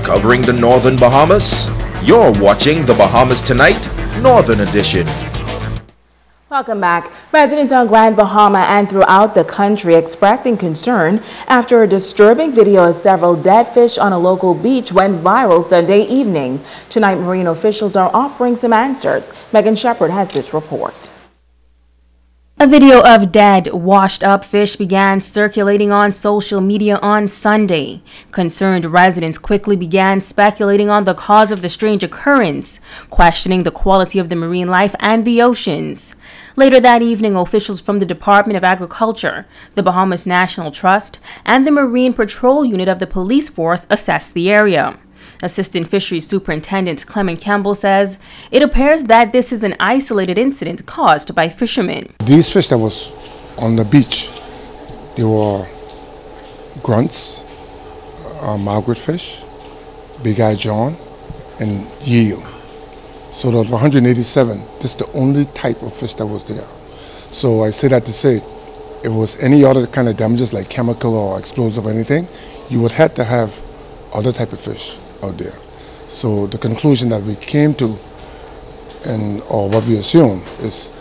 covering the northern Bahamas. You're watching the Bahamas Tonight, Northern Edition. Welcome back. Residents on Grand Bahama and throughout the country expressing concern after a disturbing video of several dead fish on a local beach went viral Sunday evening. Tonight, marine officials are offering some answers. Megan Shepard has this report. A video of dead, washed-up fish began circulating on social media on Sunday. Concerned residents quickly began speculating on the cause of the strange occurrence, questioning the quality of the marine life and the oceans. Later that evening, officials from the Department of Agriculture, the Bahamas National Trust, and the Marine Patrol Unit of the police force assessed the area. Assistant Fisheries Superintendent Clement Campbell says it appears that this is an isolated incident caused by fishermen. These fish that was on the beach, they were grunts, Margaret fish, big eye John, and yield. So there was 187. This is the only type of fish that was there. So I say that to say, if it was any other kind of damages like chemical or explosive or anything, you would have to have other type of fish out there. So the conclusion that we came to, or what we assume, is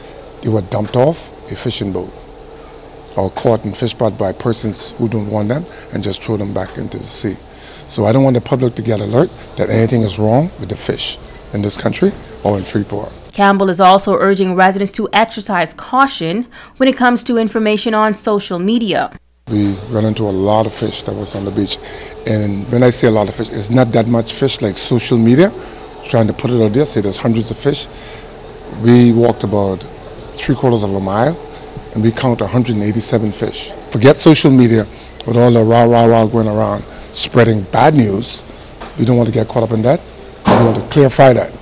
they were dumped off a fishing boat or caught in fish pot by persons who don't want them and just throw them back into the sea. So I don't want the public to get alert that anything is wrong with the fish in this country or in Freeport. Campbell is also urging residents to exercise caution when it comes to information on social media. We run into a lot of fish that was on the beach. And when I say a lot of fish, it's not that much fish like social media, trying to put it out there, say there's hundreds of fish. We walked about 3/4 of a mile and we count 187 fish. Forget social media with all the rah going around spreading bad news. We don't want to get caught up in that. We want to clarify that,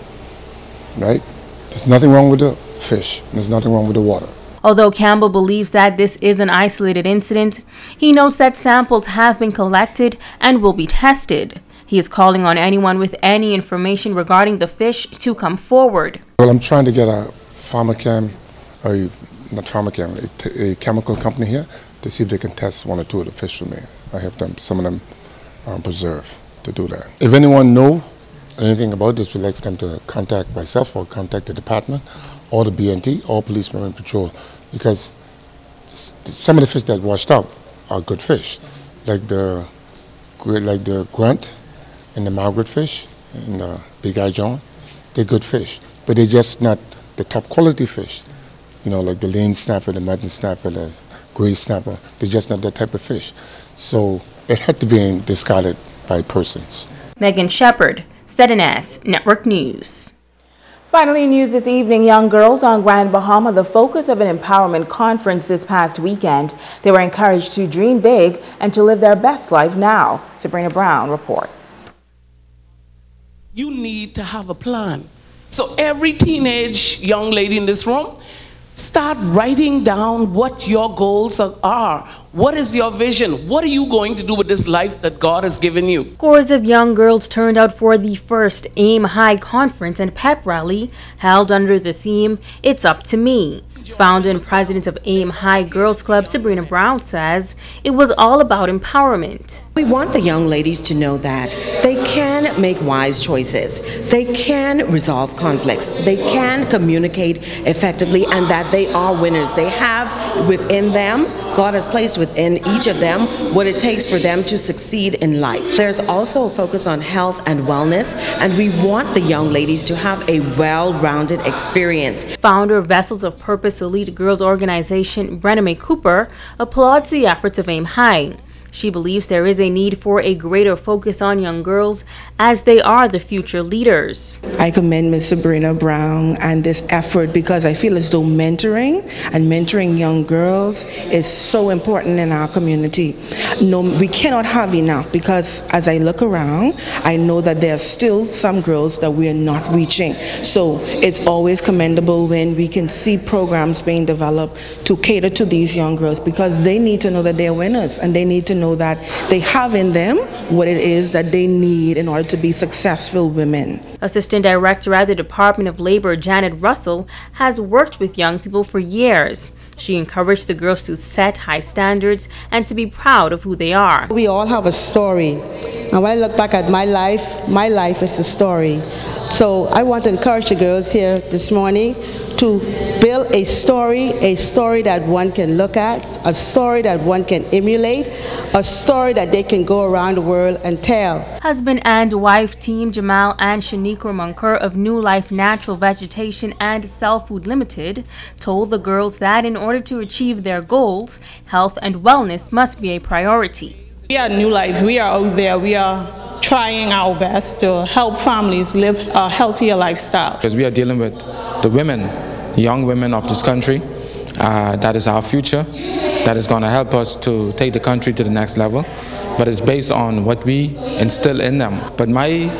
right? There's nothing wrong with the fish, and there's nothing wrong with the water. Although Campbell believes that this is an isolated incident, he notes that samples have been collected and will be tested. He is calling on anyone with any information regarding the fish to come forward. Well, I'm trying to get a chemical company here to see if they can test 1 or 2 of the fish for me. I have some of them preserved to do that. If anyone knows anything about this, we'd like for them to contact myself or contact the department or the BNT or Police Marine Patrol, because some of the fish that washed up are good fish, like the grunt and the Margaret fish and the big eye John. They're good fish, but they're just not the top quality fish. You know, like the lane snapper, the mutton snapper, the gray snapper. They're just not that type of fish. So it had to be discarded by persons. Megan Shepard, ZNS Network News. Finally, in news this evening, young girls on Grand Bahama, the focus of an empowerment conference this past weekend. They were encouraged to dream big and to live their best life now. Sabrina Brown reports. You need to have a plan. So every teenage young lady in this room, start writing down what your goals are. What is your vision? What are you going to do with this life that God has given you? Scores of young girls turned out for the first Aim High conference and pep rally held under the theme, It's Up to Me. Founder and president of Aim High Girls Club, Sabrina Brown, says it was all about empowerment. We want the young ladies to know that they can make wise choices, they can resolve conflicts, they can communicate effectively, and that they are winners. They have within them, God has placed within each of them what it takes for them to succeed in life. There's also a focus on health and wellness, and we want the young ladies to have a well-rounded experience. Founder of Vessels of Purpose Elite Girls Organization, Brenna Mae Cooper, applauds the efforts of Aim High. She believes there is a need for a greater focus on young girls as they are the future leaders. I commend Ms. Sabrina Brown and this effort because I feel as though mentoring young girls is so important in our community. No, we cannot have enough, because as I look around, I know that there are still some girls that we are not reaching. So it's always commendable when we can see programs being developed to cater to these young girls, because they need to know that they're winners, and they need to know that they have in them what it is that they need in order to be successful women. Assistant Director at the Department of Labor, Janet Russell, has worked with young people for years. She encouraged the girls to set high standards and to be proud of who they are. We all have a story, and when I look back at my life is a story. So I want to encourage the girls here this morning to build a story that one can look at, a story that one can emulate, a story that they can go around the world and tell. Husband and wife team Jamal and Shaniqua Munker of New Life Natural Vegetation and Cell Food Limited told the girls that in order to achieve their goals, health and wellness must be a priority. We are New Life. We are out there. We are trying our best to help families live a healthier lifestyle. Because we are dealing with the women, young women of this country. That is our future. That is going to help us to take the country to the next level. But it's based on what we instill in them. But my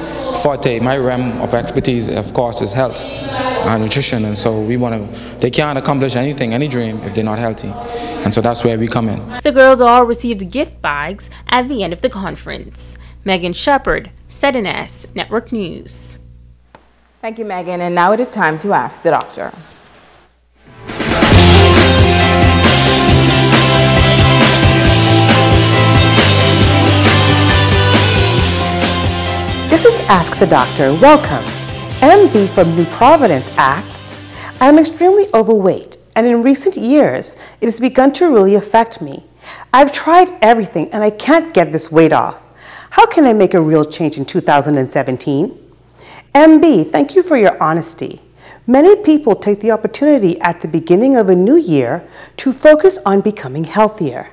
forte, my realm of expertise, of course, is health and nutrition. And so they can't accomplish anything, any dream, if they're not healthy. And so that's where we come in. The girls all received gift bags at the end of the conference. Megan Shepard, SEDNS Network News. Thank you, Megan. And now it is time to ask the doctor. This is Ask the Doctor. Welcome. MB from New Providence asked, I am extremely overweight, and in recent years, it has begun to really affect me. I've tried everything, and I can't get this weight off. How can I make a real change in 2017? MB, thank you for your honesty. Many people take the opportunity at the beginning of a new year to focus on becoming healthier.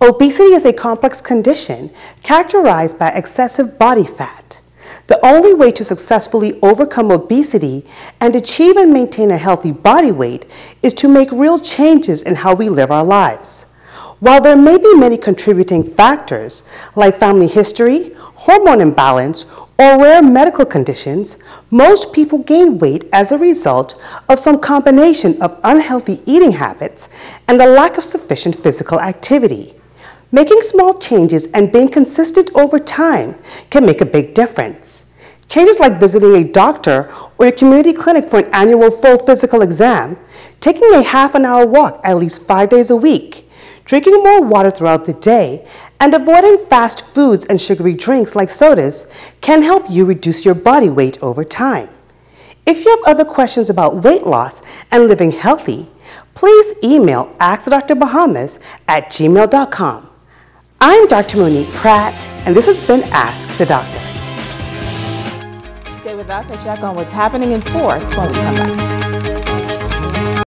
Obesity is a complex condition characterized by excessive body fat. The only way to successfully overcome obesity and achieve and maintain a healthy body weight is to make real changes in how we live our lives. While there may be many contributing factors, like family history, hormone imbalance, or rare medical conditions, most people gain weight as a result of some combination of unhealthy eating habits and a lack of sufficient physical activity. Making small changes and being consistent over time can make a big difference. Changes like visiting a doctor or a community clinic for an annual full physical exam, taking a half-an-hour walk at least 5 days a week, drinking more water throughout the day, and avoiding fast foods and sugary drinks like sodas can help you reduce your body weight over time. If you have other questions about weight loss and living healthy, please email askdrbahamas@gmail.com. I'm Dr. Monique Pratt, and this has been Ask the Doctor. Stay with us and check on what's happening in sports when we come back.